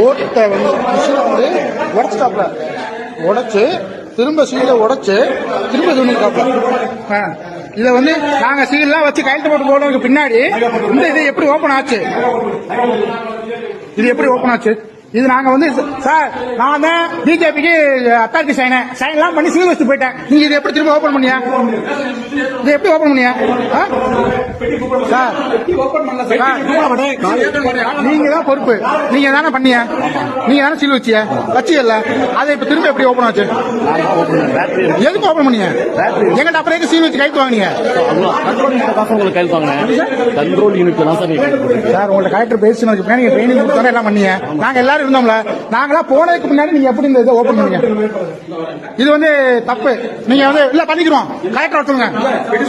ஓட்டை வந்து மிஷினை வந்து உடச்சிட்டாப்ல, உடைச்சு திரும்ப சீலை உடைச்சு திரும்ப இது பண்ணிருக்காப்ல. இதை வந்து நாங்க சீல்லாம் வச்சு கையெழுத்து போட்டு போடுறதுக்கு பின்னாடி இந்த இது எப்படி ஓபன் ஆச்சு? இது எப்படி ஓபன் ஆச்சு? இது நாங்க வந்து சார் நான் தான் பிஜேபிக்கு அத்தாரிட்டி சைன் எல்லாம் பண்ணி சீல் வச்சு போயிட்டேன். நீங்க இது எப்படி திரும்ப ஓபன் பண்ணியா? இது எப்படி ஓபன் பண்ணியா? சார் நீங்க தான் பொறுப்பு, நீங்க தானே பண்ணிய, நீங்க தானே சீல் வச்சிய வச்சியல்ல, அதை இப்ப திரும்ப எப்படி ஓபன் ஆச்சு? எதுக்கு ஓபன் பண்ணிய? எங்கிட்ட அப்புறம் சீல் வச்சு கைத்து வாங்கினீங்க சார்? உங்கள்ட்ட கலெக்டர் பேசினதுக்கு பின்னாடி நீங்க ட்ரைனிங் கொடுத்தாரு எல்லாம் பண்ணீங்க. நாங்க எல்லாரும் இருந்தோம்ல, நாங்களா போனதுக்கு முன்னாடி நீங்க எப்படி இந்த இதை ஓபன் பண்ணீங்க? இது வந்து தப்பு. நீங்க வந்து இல்ல பண்ணிக்கிறோம், கலெக்டர் சொல்லுங்க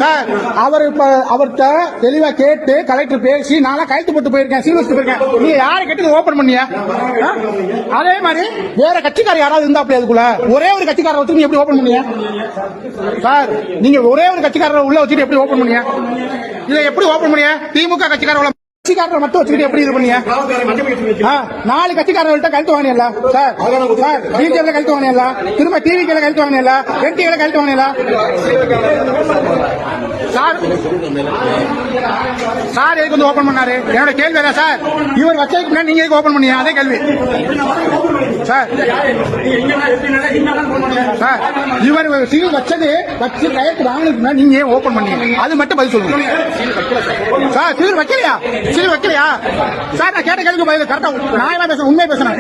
சார். அவர் இப்ப அவர்கிட்ட தெளிவா கேட்டு கலெக்டர் பேசி நான் கையெழுத்து போட்டு போயிருக்கேன், சீல் வச்சு போயிருக்கேன். நீங்க யாரை கேட்டு ஓபன் பண்ணியா? அதே மாதிரி வேற கட்சிக்காரர் யாராவது இருந்தா அப்படி அதுக்குள்ள ஒரே ஒரு கட்சிக்காரரை வச்சு நீங்க எப்படி ஓபன் பண்ணியா சார்? நீங்க ஒரே ஒரு கட்சிக்காரரை உள்ள வச்சுட்டு எப்படி ஓபன் பண்ணியா? இதை எப்படி ஓபன் பண்ணியா? திமுக கட்சிக்காரர் மட்டும் வச்சுக்கிட்டு எப்படி இது பண்ணியா? 4 கட்சிக்காரர்கள்ட்ட கழுத்து வாங்கினீங்களா சார்? பிஜேபி கழுத்து வாங்கினீங்களா? திரும்ப டிவிக்கு கழுத்து வாங்கினீங்களா? என்டிவில கழுத்து வாங்கினீங்களா? சார் எதுக்கு வந்து ஓபன் பண்ணாரு? என்னோட கேள்வி அதான் சார். இவர் வச்சதுக்கு முன்னாடி நீங்க எதுக்கு ஓபன் பண்ணீங்க? அதே கேள்வி சார். சார் இவர் சீல் வச்சது வச்சு கையெழுத்து வாங்கினதுக்கு நீங்க ஏன் ஓபன் பண்ணீங்க? அது மட்டும் பதில் சொல்லுங்க சார். சீல் வைக்கலையா? சீல் வைக்கலையா சார்? நான் கேட்ட கேள்விக்கு பதில் கரெக்டா நான் பேசுறேன், உண்மையை பேசுறேன்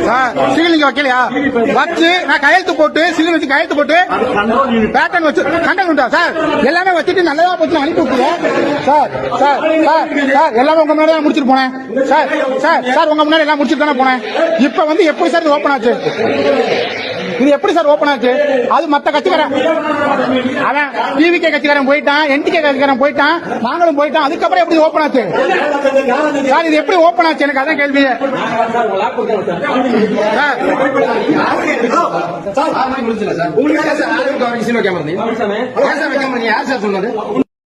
சார். சீல் நீங்க வைக்கலையா? வச்சு நான் கையெழுத்து போட்டு சீல் வச்சு கையெழுத்து போட்டு பேட்டர்ன் வச்சு கண்டல் உண்டா சார்? எல்லாமே வச்சுட்டு நல்லதா போச்சு அனுப்பி விட்டுருங்க சார். சார் சார் சார் எல்லாமே உங்க முன்னாடி முடிச்சுட்டு போனேன் சார். சார் சார் உங்க முன்னாடி எல்லாம் முடிச்சுட்டு தானே போனேன். இப்ப வந்து எப்படி சார் ஓபன் ஆச்சு? இது எப்படி சார் ஓபன் ஆச்சு? அது மத்த கட்சிக்காரன், அவன் டிவிகே கட்சிக்காரன் போயிட்டான், என்டிகே கட்சிக்காரன் போயிட்டான், நாங்களும் போயிட்டான். அதுக்கப்புறம் எப்படி ஓபன் ஆச்சு சார்? இது எப்படி ஓபன் ஆச்சு? எனக்கு அதான் கேள்வி சார்.